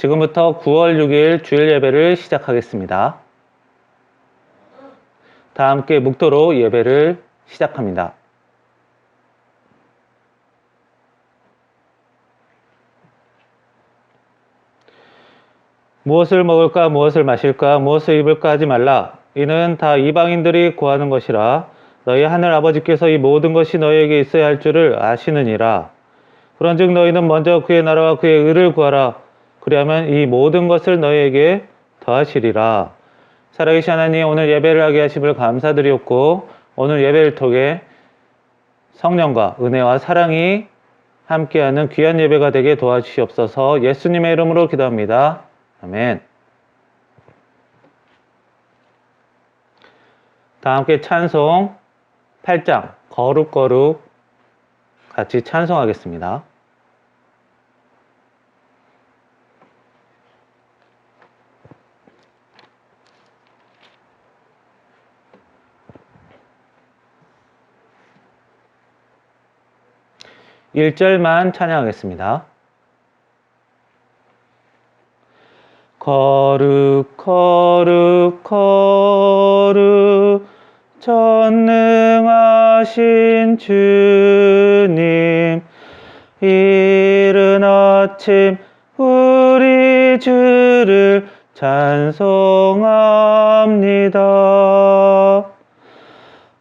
지금부터 9월 6일 주일 예배를 시작하겠습니다. 다 함께 묵도로 예배를 시작합니다. 무엇을 먹을까, 무엇을 마실까, 무엇을 입을까 하지 말라. 이는 다 이방인들이 구하는 것이라. 너희 하늘 아버지께서 이 모든 것이 너희에게 있어야 할 줄을 아시느니라. 그런즉 너희는 먼저 그의 나라와 그의 의를 구하라. 그리하면 이 모든 것을 너희에게 더하시리라. 살아계신 하나님, 오늘 예배를 하게 하심을 감사드리옵고, 오늘 예배를 통해 성령과 은혜와 사랑이 함께하는 귀한 예배가 되게 도와주시옵소서. 예수님의 이름으로 기도합니다. 아멘. 다 함께 찬송 8장 거룩거룩 같이 찬송하겠습니다. (1절만) 찬양하겠습니다. 거룩 거룩 거룩 전능하신 주님, 이른 아침 우리 주를 찬송합니다.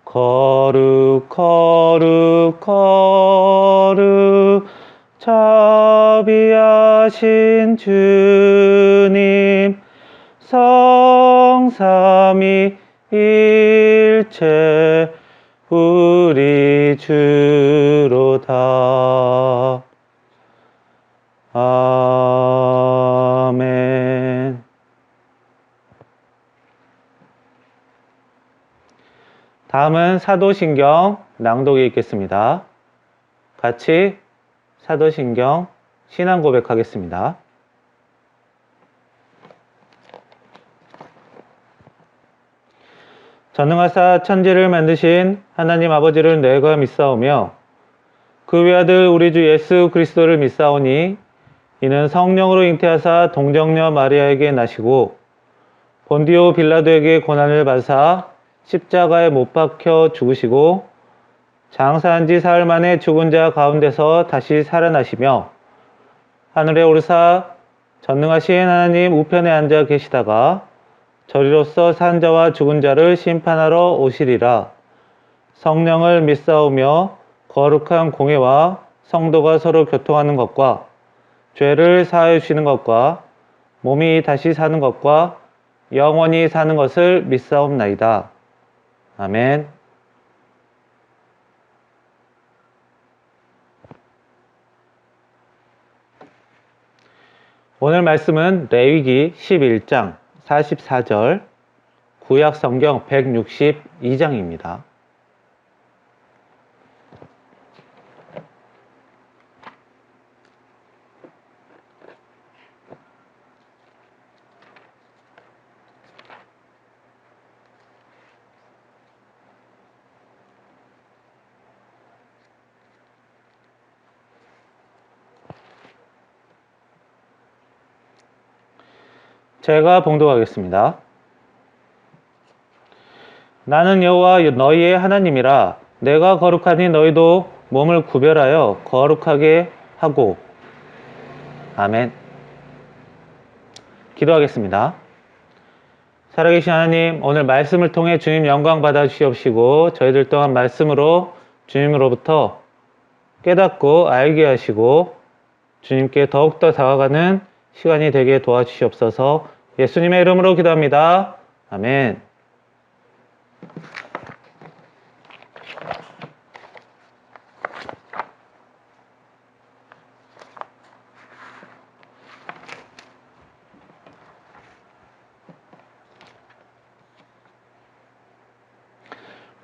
거룩 거룩 거룩 자비하신 주님, 성삼위일체 우리 주로다. 아멘. 다음은 사도신경 낭독이 있겠습니다. 같이 사도신경 신앙 고백하겠습니다. 전능하사 천지를 만드신 하나님 아버지를 내가 믿사오며 그 외아들 우리 주 예수 그리스도를 믿사오니 이는 성령으로 잉태하사 동정녀 마리아에게 나시고 본디오 빌라도에게 고난을 받으사 십자가에 못 박혀 죽으시고 장사한 지 사흘 만에 죽은 자 가운데서 다시 살아나시며 하늘에 오르사 전능하신 하나님 우편에 앉아 계시다가 저리로서 산 자와 죽은 자를 심판하러 오시리라. 성령을 믿사오며 거룩한 공회와 성도가 서로 교통하는 것과 죄를 사하여 주시는 것과 몸이 다시 사는 것과 영원히 사는 것을 믿사옵나이다. 아멘. 오늘 말씀은 레위기 11장 44절, 구약 성경 162장입니다. 제가 봉독하겠습니다. 나는 여호와 너희의 하나님이라. 내가 거룩하니 너희도 몸을 구별하여 거룩하게 하고. 아멘. 기도하겠습니다. 살아계신 하나님, 오늘 말씀을 통해 주님 영광 받아 주시옵시고 저희들 또한 말씀으로 주님으로부터 깨닫고 알게 하시고 주님께 더욱더 다가가는 시간이 되게 도와주시옵소서. 예수님의 이름으로 기도합니다. 아멘.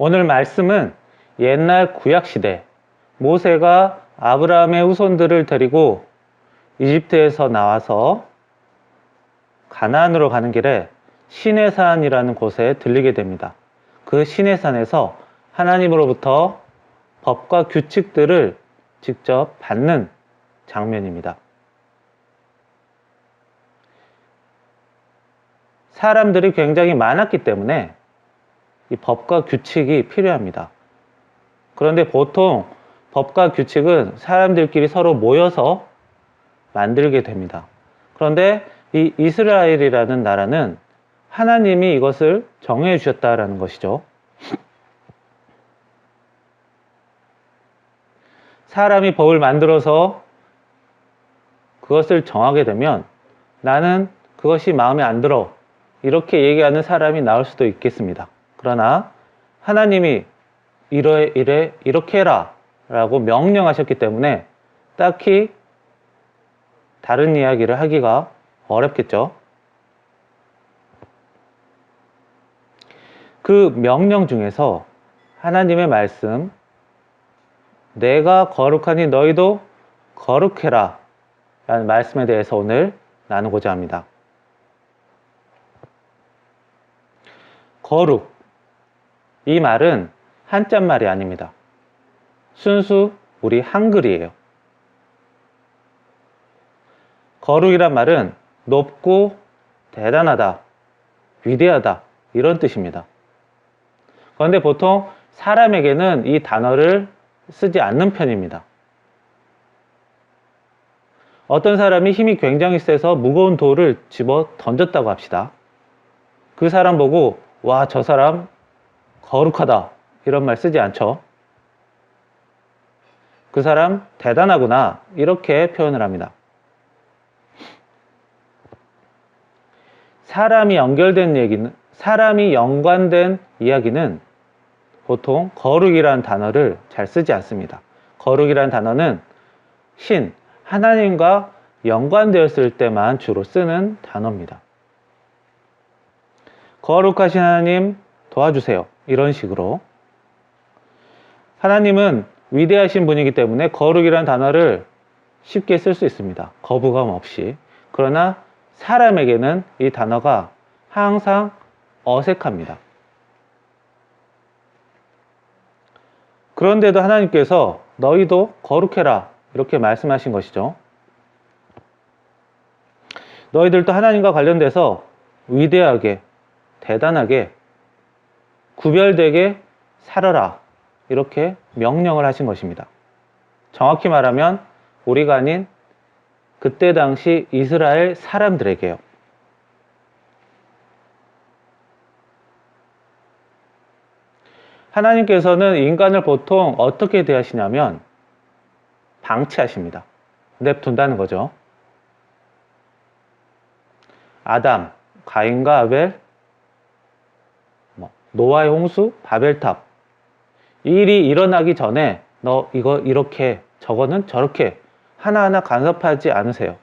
오늘 말씀은 옛날 구약시대 모세가 아브라함의 후손들을 데리고 이집트에서 나와서 가나안으로 가는 길에 시내산이라는 곳에 들리게 됩니다. 그 시내산에서 하나님으로부터 법과 규칙들을 직접 받는 장면입니다. 사람들이 굉장히 많았기 때문에 이 법과 규칙이 필요합니다. 그런데 보통 법과 규칙은 사람들끼리 서로 모여서 만들게 됩니다. 그런데 이 이스라엘이라는 나라는 하나님이 이것을 정해 주셨다라는 것이죠. 사람이 법을 만들어서 그것을 정하게 되면 나는 그것이 마음에 안 들어 이렇게 얘기하는 사람이 나올 수도 있겠습니다. 그러나 하나님이 이래 이렇게 해라 라고 명령하셨기 때문에 딱히 다른 이야기를 하기가 어렵겠죠. 그 명령 중에서 하나님의 말씀, 내가 거룩하니 너희도 거룩해라 라는 말씀에 대해서 오늘 나누고자 합니다. 거룩, 이 말은 한자말이 아닙니다. 순수 우리 한글이에요. 거룩이란 말은 높고 대단하다, 위대하다 이런 뜻입니다. 그런데 보통 사람에게는 이 단어를 쓰지 않는 편입니다. 어떤 사람이 힘이 굉장히 세서 무거운 돌을 집어 던졌다고 합시다. 그 사람 보고 와, 저 사람 거룩하다 이런 말 쓰지 않죠. 그 사람 대단하구나 이렇게 표현을 합니다. 사람이 연관된 이야기는 보통 거룩이라는 단어를 잘 쓰지 않습니다. 거룩이라는 단어는 신, 하나님과 연관되었을 때만 주로 쓰는 단어입니다. 거룩하신 하나님 도와주세요. 이런 식으로. 하나님은 위대하신 분이기 때문에 거룩이라는 단어를 쉽게 쓸 수 있습니다. 거부감 없이. 그러나 사람에게는 이 단어가 항상 어색합니다. 그런데도 하나님께서 너희도 거룩해라 이렇게 말씀하신 것이죠. 너희들도 하나님과 관련돼서 위대하게, 대단하게, 구별되게 살아라 이렇게 명령을 하신 것입니다. 정확히 말하면 우리가 아닌 그때 당시 이스라엘 사람들에게요. 하나님께서는 인간을 보통 어떻게 대하시냐면 방치하십니다. 냅둔다는 거죠. 아담, 가인과 아벨, 노아의 홍수, 바벨탑. 이 일이 일어나기 전에 너 이거 이렇게, 저거는 저렇게 하나하나 간섭하지 않으세요.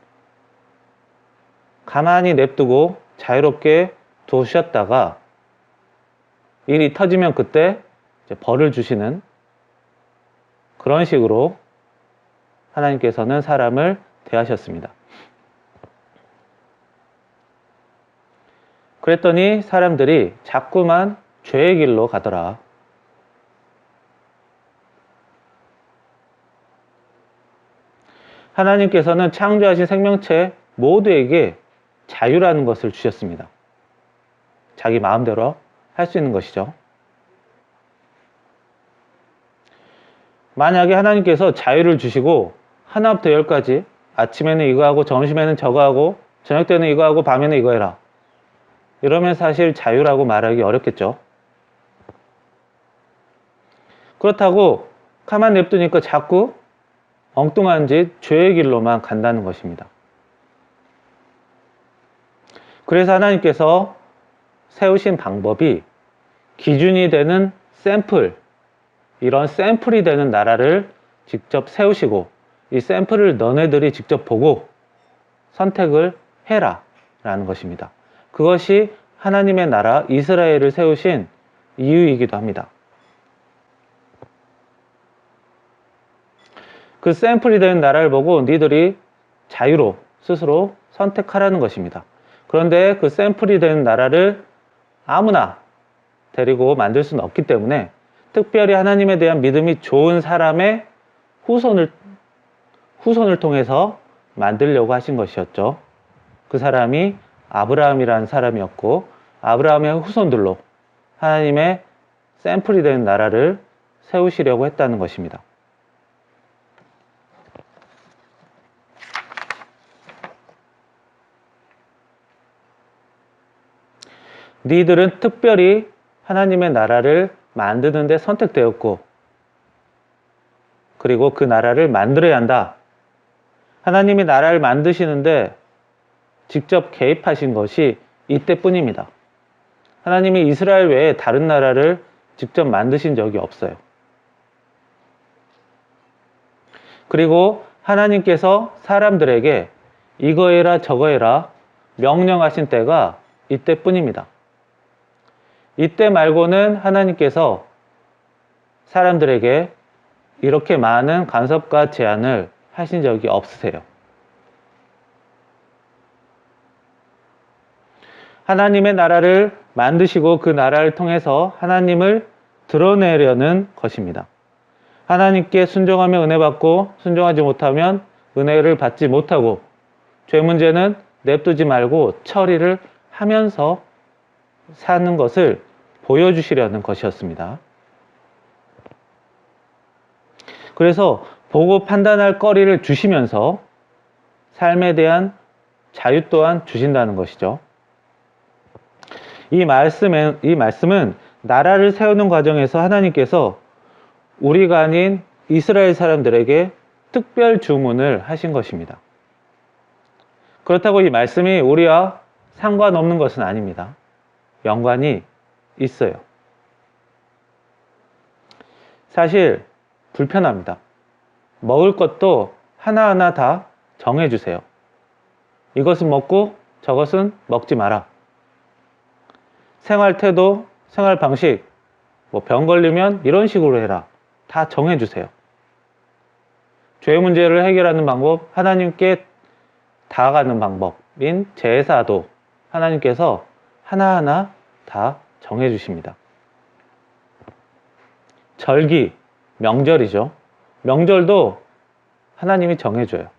가만히 냅두고 자유롭게 두셨다가 일이 터지면 그때 이제 벌을 주시는 그런 식으로 하나님께서는 사람을 대하셨습니다. 그랬더니 사람들이 자꾸만 죄의 길로 가더라. 하나님께서는 창조하신 생명체 모두에게 자유라는 것을 주셨습니다. 자기 마음대로 할 수 있는 것이죠. 만약에 하나님께서 자유를 주시고 하나부터 10까지 아침에는 이거 하고 점심에는 저거 하고 저녁 때는 이거 하고 밤에는 이거 해라. 이러면 사실 자유라고 말하기 어렵겠죠. 그렇다고 가만 냅두니까 자꾸 엉뚱한 짓, 죄의 길로만 간다는 것입니다. 그래서 하나님께서 세우신 방법이 기준이 되는 샘플, 이런 샘플이 되는 나라를 직접 세우시고 이 샘플을 너네들이 직접 보고 선택을 해라 라는 것입니다. 그것이 하나님의 나라 이스라엘을 세우신 이유이기도 합니다. 그 샘플이 되는 나라를 보고 니들이 자유로 스스로 선택하라는 것입니다. 그런데 그 샘플이 되는 나라를 아무나 데리고 만들 수는 없기 때문에 특별히 하나님에 대한 믿음이 좋은 사람의 후손을 통해서 만들려고 하신 것이었죠. 그 사람이 아브라함이라는 사람이었고, 아브라함의 후손들로 하나님의 샘플이 된 나라를 세우시려고 했다는 것입니다. 너희들은 특별히 하나님의 나라를 만드는 데 선택되었고, 그리고 그 나라를 만들어야 한다. 하나님이 나라를 만드시는데 직접 개입하신 것이 이때뿐입니다. 하나님이 이스라엘 외에 다른 나라를 직접 만드신 적이 없어요. 그리고 하나님께서 사람들에게 이거 해라 저거 해라 명령하신 때가 이때뿐입니다. 이때 말고는 하나님께서 사람들에게 이렇게 많은 간섭과 제한을 하신 적이 없으세요. 하나님의 나라를 만드시고 그 나라를 통해서 하나님을 드러내려는 것입니다. 하나님께 순종하며 은혜 받고 순종하지 못하면 은혜를 받지 못하고 죄 문제는 냅두지 말고 처리를 하면서 사는 것을 보여주시려는 것이었습니다. 그래서 보고 판단할 거리를 주시면서 삶에 대한 자유 또한 주신다는 것이죠. 이 말씀은 나라를 세우는 과정에서 하나님께서 우리가 아닌 이스라엘 사람들에게 특별 주문을 하신 것입니다. 그렇다고 이 말씀이 우리와 상관없는 것은 아닙니다. 연관이 있어요. 사실 불편합니다. 먹을 것도 하나하나 다 정해주세요. 이것은 먹고 저것은 먹지 마라. 생활 태도, 생활 방식, 병 걸리면 이런 식으로 해라. 다 정해주세요. 죄 문제를 해결하는 방법, 하나님께 다가가는 방법인 제사도 하나님께서 하나하나 다 정해주십니다. 절기, 명절이죠. 명절도 하나님이 정해줘요.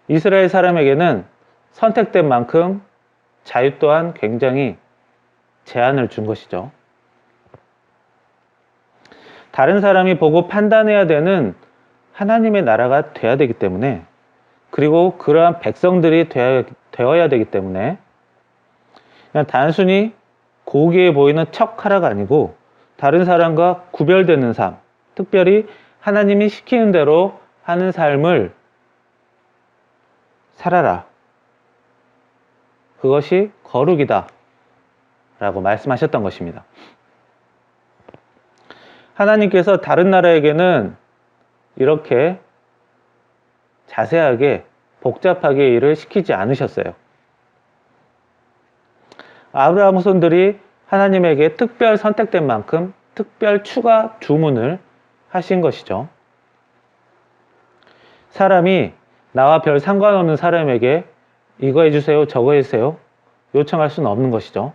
이스라엘 사람에게는 선택된 만큼 자유 또한 굉장히 제한을 준 것이죠. 다른 사람이 보고 판단해야 되는 하나님의 나라가 돼야 되기 때문에, 그리고 그러한 백성들이 되어야 되기 때문에 그냥 단순히 고귀해 보이는 척하라가 아니고 다른 사람과 구별되는 삶, 특별히 하나님이 시키는 대로 하는 삶을 살아라. 그것이 거룩이다 라고 말씀하셨던 것입니다. 하나님께서 다른 나라에게는 이렇게 자세하게 복잡하게 일을 시키지 않으셨어요. 아브라함 후손들이 하나님에게 특별 선택된 만큼 특별 추가 주문을 하신 것이죠. 사람이 나와 별 상관없는 사람에게 이거 해주세요, 저거 해주세요 요청할 수는 없는 것이죠.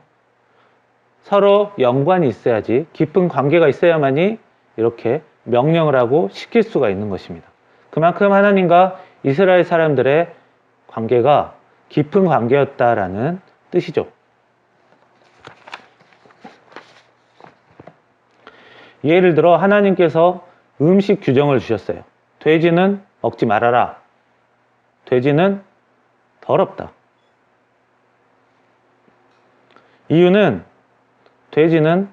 서로 연관이 있어야지, 깊은 관계가 있어야만이 이렇게 명령을 하고 시킬 수가 있는 것입니다. 그만큼 하나님과 이스라엘 사람들의 관계가 깊은 관계였다라는 뜻이죠. 예를 들어 하나님께서 음식 규정을 주셨어요. 돼지는 먹지 말아라. 돼지는 더럽다. 이유는 돼지는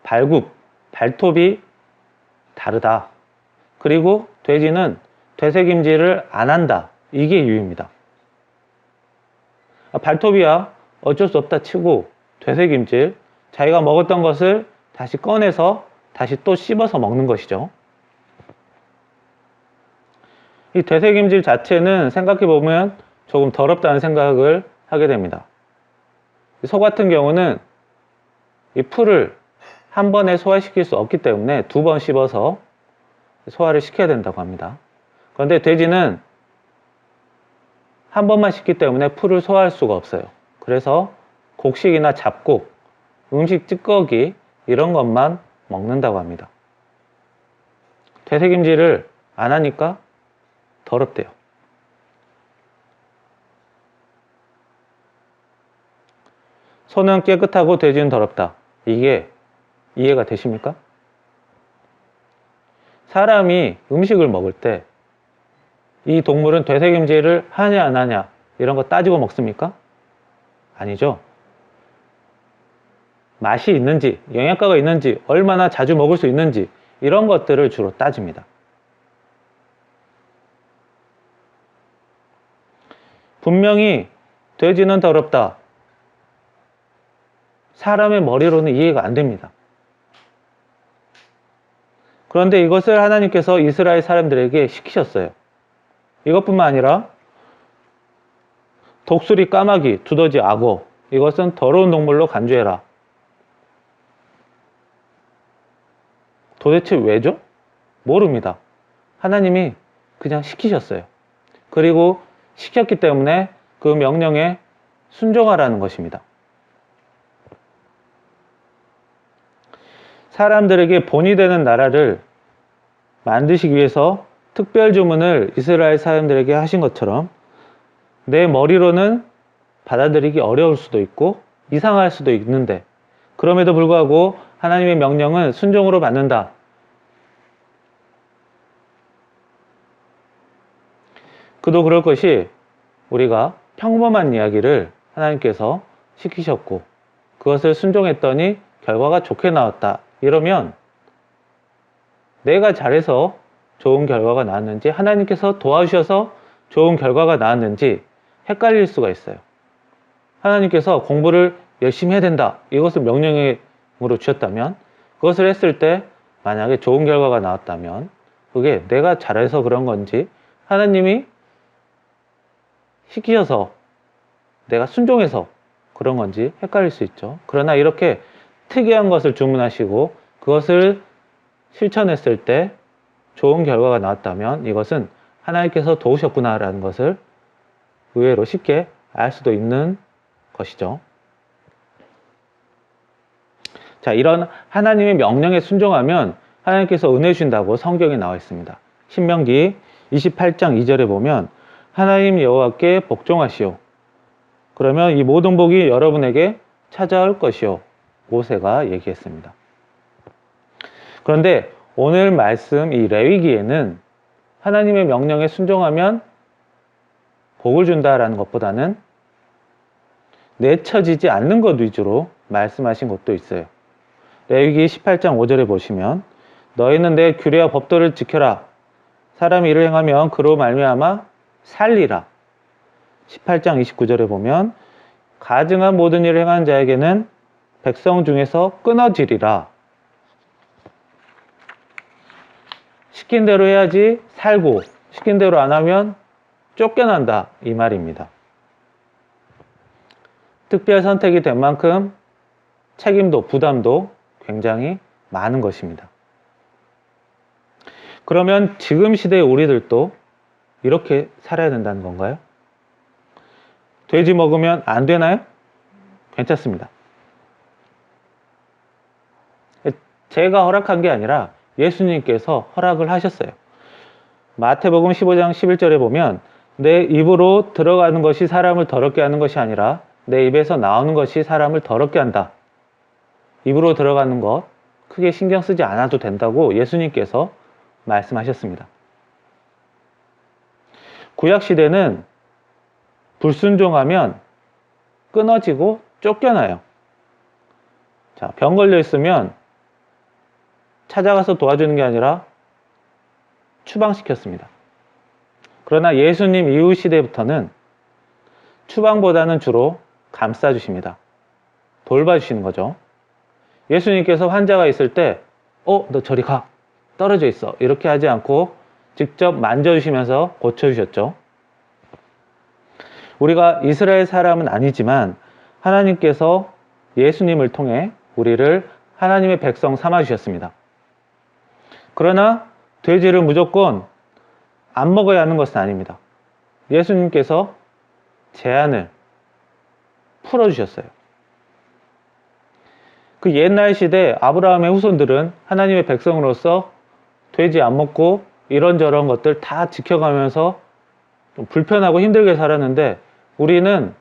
발톱이 다르다. 그리고 돼지는 되새김질을 안 한다. 이게 이유입니다. 발톱이야 어쩔 수 없다 치고 되새김질, 자기가 먹었던 것을 다시 꺼내서 다시 또 씹어서 먹는 것이죠. 이 되새김질 자체는 생각해보면 조금 더럽다는 생각을 하게 됩니다. 소 같은 경우는 이 풀을 한 번에 소화시킬 수 없기 때문에 두 번 씹어서 소화를 시켜야 된다고 합니다. 그런데 돼지는 한 번만 씹기 때문에 풀을 소화할 수가 없어요. 그래서 곡식이나 잡곡, 음식 찌꺼기 이런 것만 먹는다고 합니다. 되새김질을 안 하니까 더럽대요. 소는 깨끗하고 돼지는 더럽다. 이게 이해가 되십니까? 사람이 음식을 먹을 때 이 동물은 되새김질을 하냐 안 하냐 이런 거 따지고 먹습니까? 아니죠. 맛이 있는지, 영양가가 있는지, 얼마나 자주 먹을 수 있는지 이런 것들을 주로 따집니다. 분명히 돼지는 더럽다. 사람의 머리로는 이해가 안 됩니다. 그런데 이것을 하나님께서 이스라엘 사람들에게 시키셨어요. 이것뿐만 아니라 독수리, 까마귀, 두더지, 악어 이것은 더러운 동물로 간주해라. 도대체 왜죠? 모릅니다. 하나님이 그냥 시키셨어요. 그리고 시켰기 때문에 그 명령에 순종하라는 것입니다. 사람들에게 본이 되는 나라를 만드시기 위해서 특별 주문을 이스라엘 사람들에게 하신 것처럼 내 머리로는 받아들이기 어려울 수도 있고 이상할 수도 있는데 그럼에도 불구하고 하나님의 명령은 순종으로 받는다. 그도 그럴 것이 우리가 평범한 이야기를 하나님께서 시키셨고 그것을 순종했더니 결과가 좋게 나왔다. 이러면 내가 잘해서 좋은 결과가 나왔는지 하나님께서 도와주셔서 좋은 결과가 나왔는지 헷갈릴 수가 있어요. 하나님께서 공부를 열심히 해야 된다. 이것을 명령으로 주셨다면 그것을 했을 때 만약에 좋은 결과가 나왔다면 그게 내가 잘해서 그런 건지 하나님이 시키셔서 내가 순종해서 그런 건지 헷갈릴 수 있죠. 그러나 이렇게 특이한 것을 주문하시고 그것을 실천했을 때 좋은 결과가 나왔다면 이것은 하나님께서 도우셨구나라는 것을 의외로 쉽게 알 수도 있는 것이죠. 자, 이런 하나님의 명령에 순종하면 하나님께서 은혜 주신다고 성경에 나와 있습니다. 신명기 28장 2절에 보면 하나님 여호와께 복종하시오. 그러면 이 모든 복이 여러분에게 찾아올 것이오. 모세가 얘기했습니다. 그런데 오늘 말씀 이 레위기에는 하나님의 명령에 순종하면 복을 준다라는 것보다는 내쳐지지 않는 것 위주로 말씀하신 것도 있어요. 레위기 18장 5절에 보시면 너희는 내 규례와 법도를 지켜라. 사람이 이를 행하면 그로 말미암아 살리라. 18장 29절에 보면 가증한 모든 일을 행하는 자에게는 백성 중에서 끊어지리라. 시킨 대로 해야지 살고 시킨 대로 안 하면 쫓겨난다 이 말입니다. 특별 선택이 된 만큼 책임도 부담도 굉장히 많은 것입니다. 그러면 지금 시대의 우리들도 이렇게 살아야 된다는 건가요? 돼지 먹으면 안 되나요? 괜찮습니다. 제가 허락한 게 아니라 예수님께서 허락을 하셨어요. 마태복음 15장 11절에 보면 내 입으로 들어가는 것이 사람을 더럽게 하는 것이 아니라 내 입에서 나오는 것이 사람을 더럽게 한다. 입으로 들어가는 것 크게 신경 쓰지 않아도 된다고 예수님께서 말씀하셨습니다. 구약시대는 불순종하면 끊어지고 쫓겨나요. 자, 병 걸려 있으면 찾아가서 도와주는 게 아니라 추방시켰습니다. 그러나 예수님 이후 시대부터는 추방보다는 주로 감싸주십니다. 돌봐주시는 거죠. 예수님께서 환자가 있을 때 너 저리 가. 떨어져 있어. 이렇게 하지 않고 직접 만져주시면서 고쳐주셨죠. 우리가 이스라엘 사람은 아니지만 하나님께서 예수님을 통해 우리를 하나님의 백성 삼아주셨습니다. 그러나 돼지를 무조건 안 먹어야 하는 것은 아닙니다. 예수님께서 제한을 풀어주셨어요. 그 옛날 시대 아브라함의 후손들은 하나님의 백성으로서 돼지 안 먹고 이런저런 것들 다 지켜가면서 좀 불편하고 힘들게 살았는데 우리는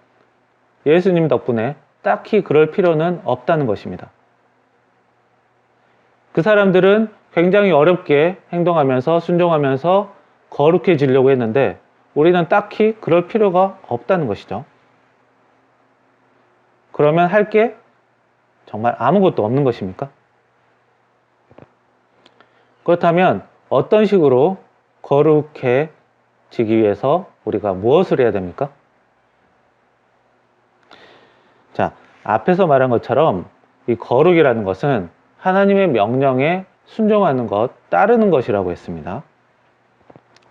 예수님 덕분에 딱히 그럴 필요는 없다는 것입니다. 그 사람들은 굉장히 어렵게 행동하면서 순종하면서 거룩해지려고 했는데 우리는 딱히 그럴 필요가 없다는 것이죠. 그러면 할 게 정말 아무것도 없는 것입니까? 그렇다면 어떤 식으로 거룩해지기 위해서 우리가 무엇을 해야 됩니까? 자, 앞에서 말한 것처럼 이 거룩이라는 것은 하나님의 명령에 순종하는 것, 따르는 것이라고 했습니다.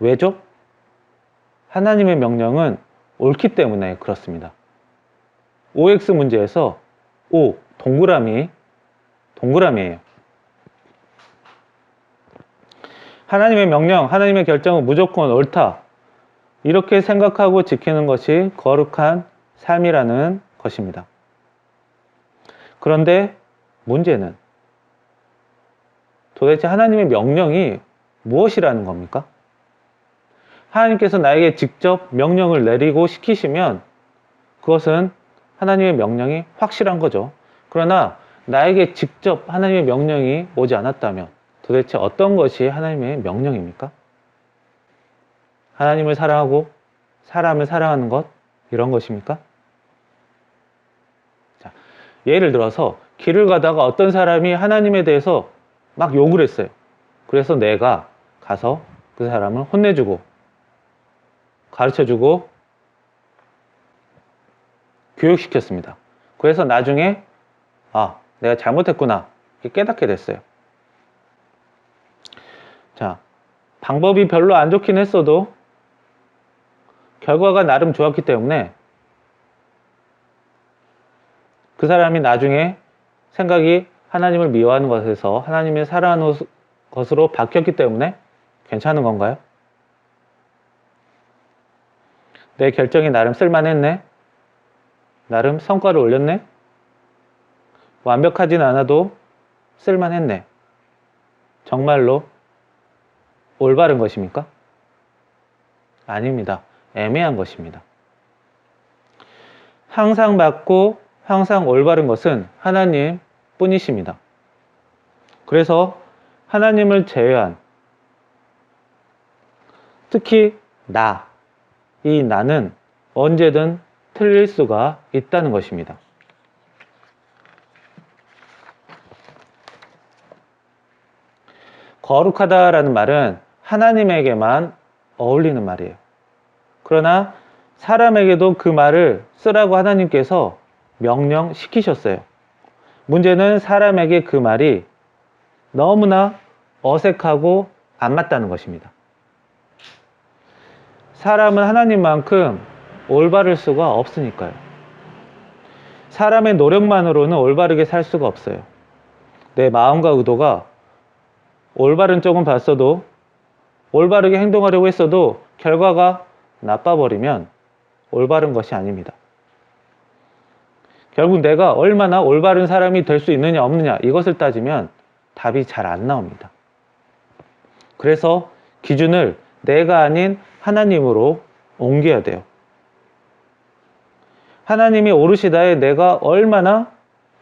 왜죠? 하나님의 명령은 옳기 때문에 그렇습니다. OX 문제에서 O, 동그라미예요. 하나님의 명령, 하나님의 결정은 무조건 옳다. 이렇게 생각하고 지키는 것이 거룩한 삶이라는 것입니다. 그런데 문제는 도대체 하나님의 명령이 무엇이라는 겁니까? 하나님께서 나에게 직접 명령을 내리고 시키시면 그것은 하나님의 명령이 확실한 거죠. 그러나 나에게 직접 하나님의 명령이 오지 않았다면 도대체 어떤 것이 하나님의 명령입니까? 하나님을 사랑하고 사람을 사랑하는 것, 이런 것입니까? 자, 예를 들어서 길을 가다가 어떤 사람이 하나님에 대해서 막 욕을 했어요. 그래서 내가 가서 그 사람을 혼내주고 가르쳐주고 교육시켰습니다. 그래서 나중에 내가 잘못했구나 깨닫게 됐어요. 자, 방법이 별로 안 좋긴 했어도 결과가 나름 좋았기 때문에 그 사람이 나중에 생각이 하나님을 미워하는 것에서 하나님을 사랑하는 것으로 바뀌었기 때문에 괜찮은 건가요? 내 결정이 나름 쓸만했네? 나름 성과를 올렸네? 완벽하진 않아도 쓸만했네. 정말로 올바른 것입니까? 아닙니다. 애매한 것입니다. 항상 맞고 항상 올바른 것은 하나님 뿐이십니다. 그래서 하나님을 제외한, 특히 이 나는 언제든 틀릴 수가 있다는 것입니다. 거룩하다라는 말은 하나님에게만 어울리는 말이에요. 그러나 사람에게도 그 말을 쓰라고 하나님께서 명령시키셨어요. 문제는 사람에게 그 말이 너무나 어색하고 안 맞다는 것입니다. 사람은 하나님만큼 올바를 수가 없으니까요. 사람의 노력만으로는 올바르게 살 수가 없어요. 내 마음과 의도가 올바른 쪽은 봤어도 올바르게 행동하려고 했어도 결과가 나빠버리면 올바른 것이 아닙니다. 결국 내가 얼마나 올바른 사람이 될 수 있느냐 없느냐 이것을 따지면 답이 잘 안 나옵니다. 그래서 기준을 내가 아닌 하나님으로 옮겨야 돼요. 하나님이 오르시다에 내가 얼마나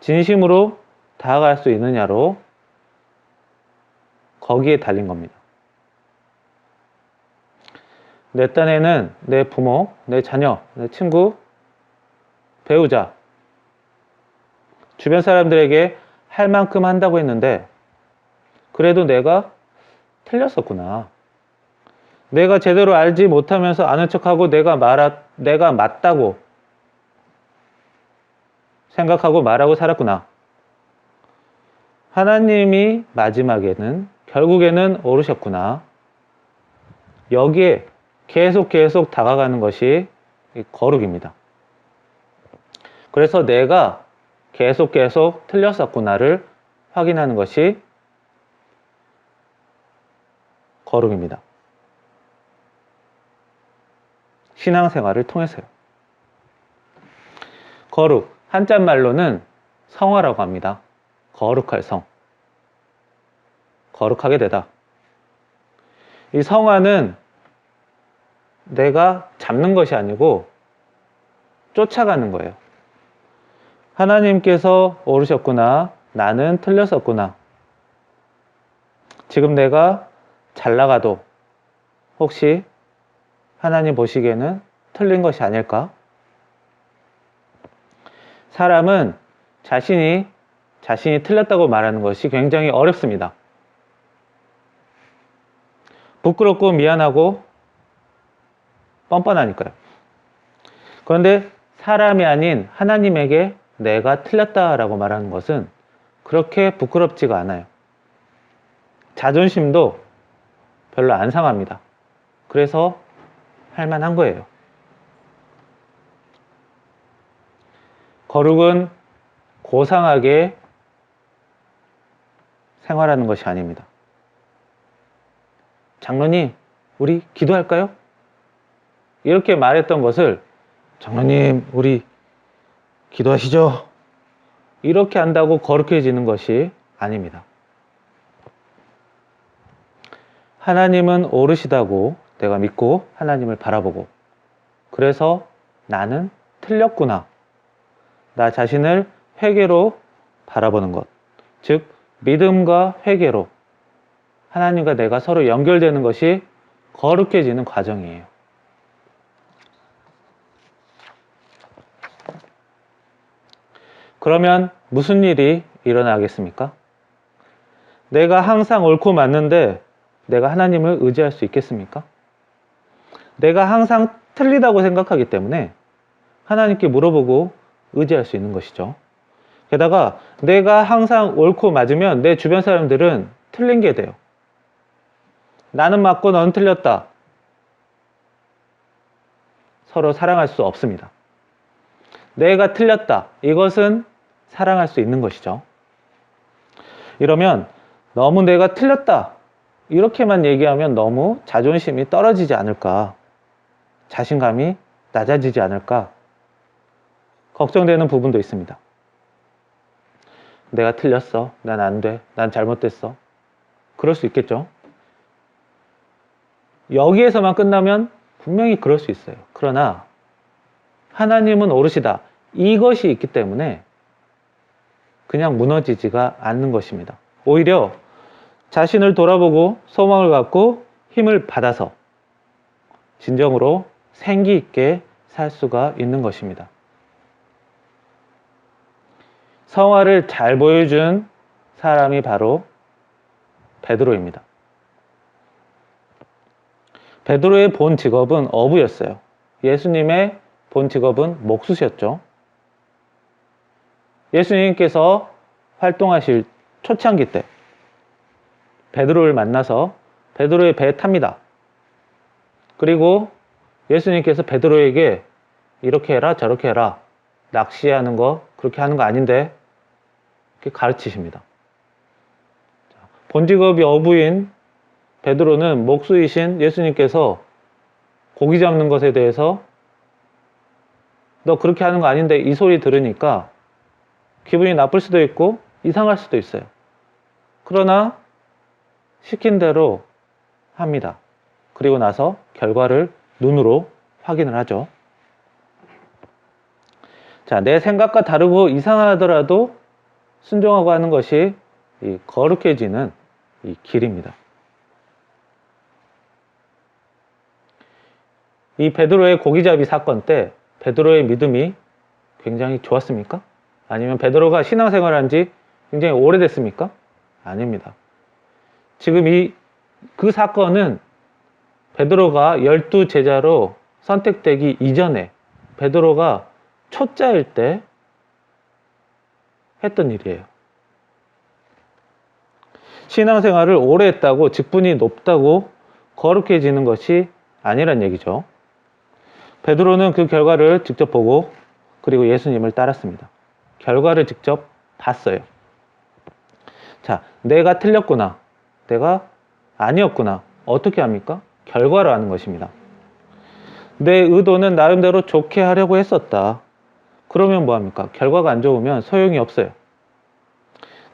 진심으로 다가갈 수 있느냐로 거기에 달린 겁니다. 내 딴에는 내 부모, 내 자녀, 내 친구, 배우자, 주변 사람들에게 할 만큼 한다고 했는데 그래도 내가 틀렸었구나. 내가 제대로 알지 못하면서 아는 척하고 내가 맞다고 생각하고 말하고 살았구나. 하나님이 마지막에는 결국에는 오르셨구나. 여기에 계속 다가가는 것이 거룩입니다. 그래서 내가 계속 틀렸었구나를 확인하는 것이 거룩입니다. 신앙생활을 통해서요. 거룩, 한자말로는 성화라고 합니다. 거룩할 성. 거룩하게 되다. 이 성화는 내가 잡는 것이 아니고 쫓아가는 거예요. 하나님께서 옳으셨구나. 나는 틀렸었구나. 지금 내가 잘 나가도 혹시 하나님 보시기에는 틀린 것이 아닐까? 사람은 자신이 틀렸다고 말하는 것이 굉장히 어렵습니다. 부끄럽고 미안하고 뻔뻔하니까요. 그런데 사람이 아닌 하나님에게 내가 틀렸다라고 말하는 것은 그렇게 부끄럽지가 않아요. 자존심도 별로 안 상합니다. 그래서 할 만한 거예요. 거룩은 고상하게 생활하는 것이 아닙니다. 장로님, 우리 기도할까요? 이렇게 말했던 것을 장로님, 우리 기도하시죠. 이렇게 한다고 거룩해지는 것이 아닙니다. 하나님은 옳으시다고 내가 믿고 하나님을 바라보고, 그래서 나는 틀렸구나. 나 자신을 회개로 바라보는 것. 즉, 믿음과 회개로 하나님과 내가 서로 연결되는 것이 거룩해지는 과정이에요. 그러면 무슨 일이 일어나겠습니까? 내가 항상 옳고 맞는데 내가 하나님을 의지할 수 있겠습니까? 내가 항상 틀리다고 생각하기 때문에 하나님께 물어보고 의지할 수 있는 것이죠. 게다가 내가 항상 옳고 맞으면 내 주변 사람들은 틀린 게 돼요. 나는 맞고 너는 틀렸다. 서로 사랑할 수 없습니다. 내가 틀렸다. 이것은 사랑할 수 있는 것이죠. 이러면 너무 내가 틀렸다. 이렇게만 얘기하면 너무 자존심이 떨어지지 않을까. 자신감이 낮아지지 않을까. 걱정되는 부분도 있습니다. 내가 틀렸어. 난 안 돼. 난 잘못됐어. 그럴 수 있겠죠. 여기에서만 끝나면 분명히 그럴 수 있어요. 그러나 하나님은 옳으시다. 이것이 있기 때문에 그냥 무너지지가 않는 것입니다. 오히려 자신을 돌아보고 소망을 갖고 힘을 받아서 진정으로 생기 있게 살 수가 있는 것입니다. 성화를 잘 보여준 사람이 바로 베드로입니다. 베드로의 본 직업은 어부였어요. 예수님의 본 직업은 목수셨죠. 예수님께서 활동하실 초창기 때 베드로를 만나서 베드로의 배에 탑니다. 그리고 예수님께서 베드로에게 이렇게 해라 저렇게 해라, 낚시하는 거 그렇게 하는 거 아닌데, 이렇게 가르치십니다. 본 직업이 어부인 베드로는 목수이신 예수님께서 고기 잡는 것에 대해서 너 그렇게 하는 거 아닌데 이 소리 들으니까 기분이 나쁠 수도 있고 이상할 수도 있어요. 그러나 시킨 대로 합니다. 그리고 나서 결과를 눈으로 확인을 하죠. 자, 내 생각과 다르고 이상하더라도 순종하고 하는 것이 이 거룩해지는 이 길입니다. 이 베드로의 고기잡이 사건 때 베드로의 믿음이 굉장히 좋았습니까? 아니면 베드로가 신앙생활한 지 굉장히 오래됐습니까? 아닙니다. 지금 그 사건은 베드로가 12 제자로 선택되기 이전에 베드로가 초짜일 때 했던 일이에요. 신앙생활을 오래 했다고 직분이 높다고 거룩해지는 것이 아니란 얘기죠. 베드로는 그 결과를 직접 보고 그리고 예수님을 따랐습니다. 결과를 직접 봤어요. 자, 내가 틀렸구나. 내가 아니었구나. 어떻게 합니까? 결과로 하는 것입니다. 내 의도는 나름대로 좋게 하려고 했었다. 그러면 뭐합니까? 결과가 안 좋으면 소용이 없어요.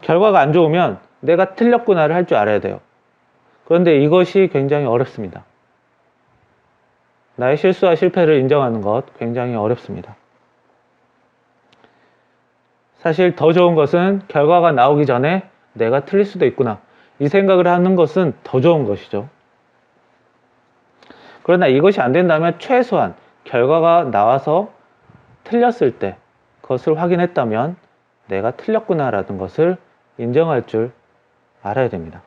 결과가 안 좋으면 내가 틀렸구나를 할 줄 알아야 돼요. 그런데 이것이 굉장히 어렵습니다. 나의 실수와 실패를 인정하는 것 굉장히 어렵습니다. 사실 더 좋은 것은 결과가 나오기 전에 내가 틀릴 수도 있구나, 이 생각을 하는 것은 더 좋은 것이죠. 그러나 이것이 안 된다면 최소한 결과가 나와서 틀렸을 때 그것을 확인했다면 내가 틀렸구나라는 것을 인정할 줄 알아야 됩니다.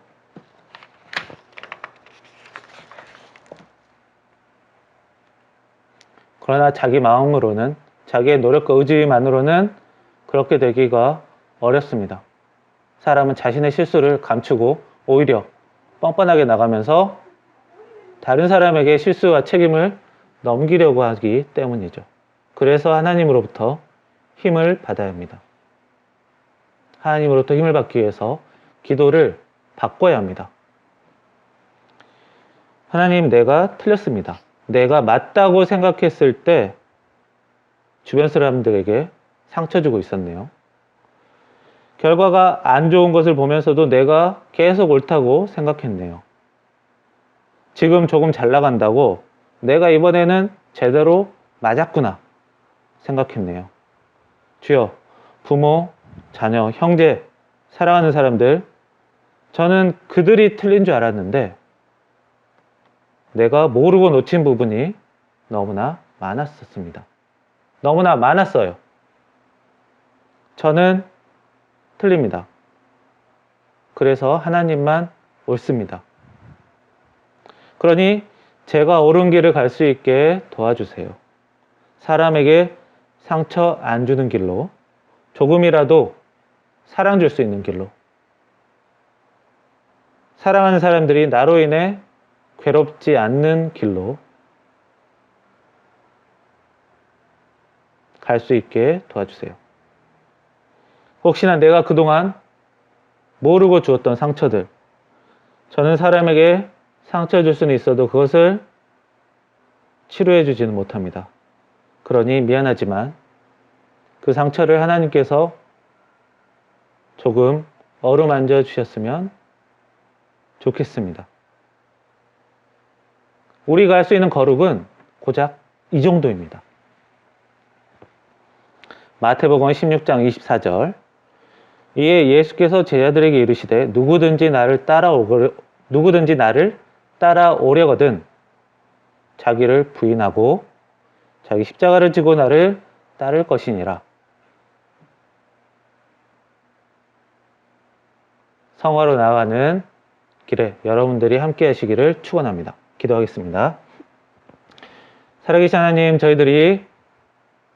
그러나 자기 마음으로는, 자기의 노력과 의지만으로는 그렇게 되기가 어렵습니다. 사람은 자신의 실수를 감추고 오히려 뻔뻔하게 나가면서 다른 사람에게 실수와 책임을 넘기려고 하기 때문이죠. 그래서 하나님으로부터 힘을 받아야 합니다. 하나님으로부터 힘을 받기 위해서 기도를 바꿔야 합니다. 하나님, 내가 틀렸습니다. 내가 맞다고 생각했을 때 주변 사람들에게 상처 주고 있었네요. 결과가 안 좋은 것을 보면서도 내가 계속 옳다고 생각했네요. 지금 조금 잘 나간다고 내가 이번에는 제대로 맞았구나 생각했네요. 주여, 부모, 자녀, 형제, 사랑하는 사람들, 저는 그들이 틀린 줄 알았는데 내가 모르고 놓친 부분이 너무나 많았었습니다. 너무나 많았어요. 저는 틀립니다. 그래서 하나님만 옳습니다. 그러니 제가 옳은 길을 갈 수 있게 도와주세요. 사람에게 상처 안 주는 길로, 조금이라도 사랑 줄 수 있는 길로, 사랑하는 사람들이 나로 인해 괴롭지 않는 길로 갈 수 있게 도와주세요. 혹시나 내가 그동안 모르고 주었던 상처들, 저는 사람에게 상처 줄 수는 있어도 그것을 치료해 주지는 못합니다. 그러니 미안하지만 그 상처를 하나님께서 조금 어루만져 주셨으면 좋겠습니다. 우리가 할 수 있는 거룩은 고작 이 정도입니다. 마태복음 16장 24절, 이에 예수께서 제자들에게 이르시되 누구든지 나를 따라오려거든 자기를 부인하고 자기 십자가를 지고 나를 따를 것이니라. 성화로 나아가는 길에 여러분들이 함께 하시기를 축원합니다. 기도하겠습니다. 살아계신 하나님, 저희들이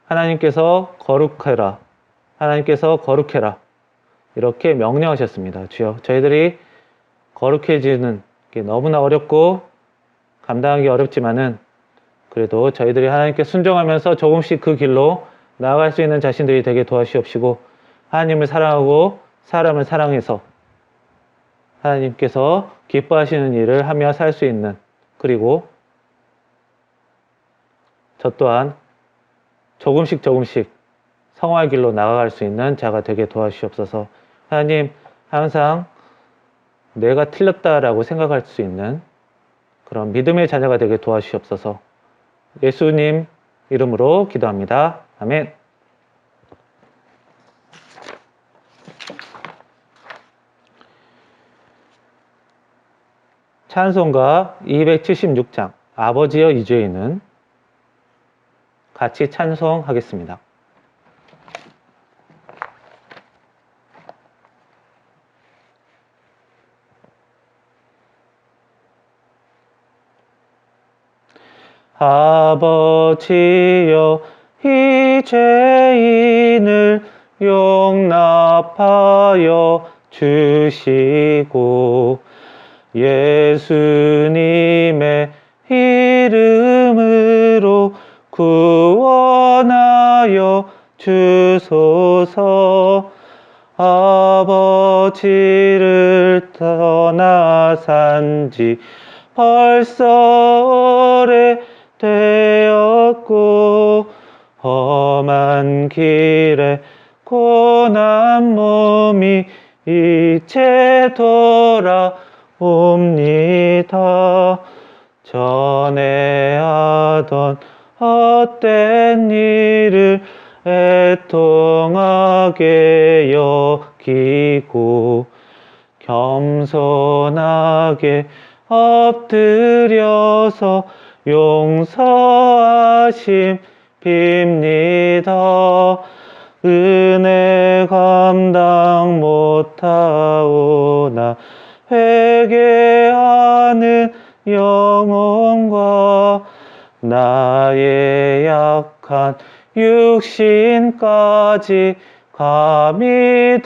하나님께서 거룩해라, 하나님께서 거룩해라 이렇게 명령하셨습니다. 주여, 저희들이 거룩해지는 게 너무나 어렵고 감당하기 어렵지만은 그래도 저희들이 하나님께 순종하면서 조금씩 그 길로 나아갈 수 있는 자신들이 되게 도와주시옵시고, 하나님을 사랑하고 사람을 사랑해서 하나님께서 기뻐하시는 일을 하며 살 수 있는, 그리고 저 또한 조금씩 성화의 길로 나아갈 수 있는 자가 되게 도와주시옵소서. 하나님, 항상 내가 틀렸다라고 생각할 수 있는 그런 믿음의 자녀가 되게 도와주시옵소서. 예수님 이름으로 기도합니다. 아멘. 찬송가 276장 아버지여 2주에는 같이 찬송하겠습니다. 아버지여 이 죄인을 용납하여 주시고 예수님의 이름으로 구원하여 주소서. 아버지를 떠나 산지 벌써 오래되었고 험한 길에 고난 몸이 이제 돌아옵니다. 전에 하던 헛된 일을 애통하게 여기고 겸손하게 엎드려서 용서하심 빕니다. 은혜 감당 못하오나 회개하는 영혼과 나의 약한 육신까지 감히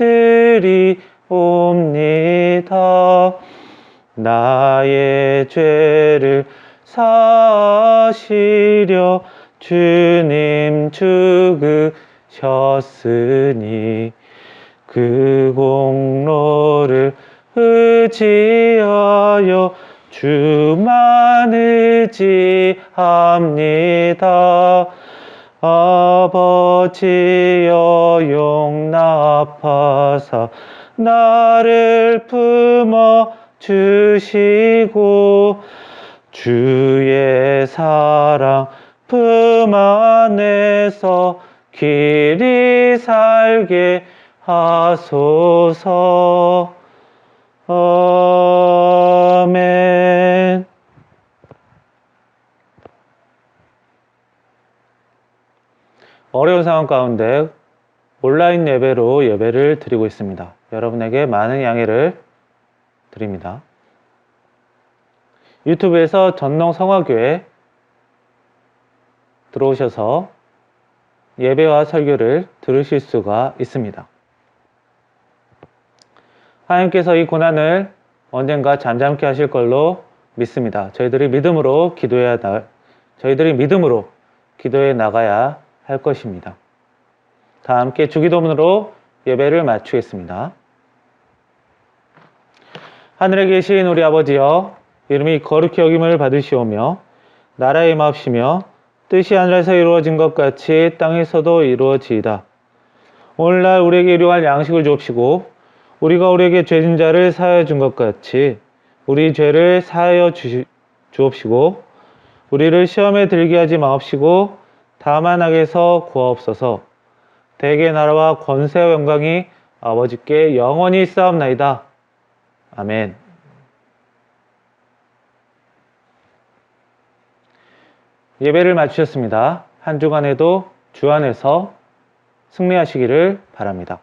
드리옵니다. 나의 죄를 사하시려 주님 죽으셨으니 그 공로를 의지하여 주만 의지합니다. 아버지여 용납하사 나를 품어 주시고 주의 사랑 품 안에서 길이 살게 하소서. 아멘. 어려운 상황 가운데 온라인 예배로 예배를 드리고 있습니다. 여러분에게 많은 양해를 드립니다. 유튜브에서 전농성화교회 들어오셔서 예배와 설교를 들으실 수가 있습니다. 하나님께서 이 고난을 언젠가 잠잠케 하실 걸로 믿습니다. 저희들이 믿음으로 기도해 나가야 할 것입니다. 다 함께 주기도문으로 예배를 마치겠습니다. 하늘에 계신 우리 아버지여, 이름이 거룩히 여김을 받으시오며 나라의 임하옵시며 뜻이 하늘에서 이루어진 것 같이 땅에서도 이루어지이다. 오늘날 우리에게 일용할 양식을 주옵시고 우리가 우리에게 죄진 자를 사하여 준 것 같이 우리 죄를 사하여 주옵시고 우리를 시험에 들게 하지 마옵시고 다만 악에서 구하옵소서. 대개 나라와 권세와 영광이 아버지께 영원히 있사옵나이다. 아멘. 예배를 마치셨습니다. 한 주간에도 주 안에서 승리하시기를 바랍니다.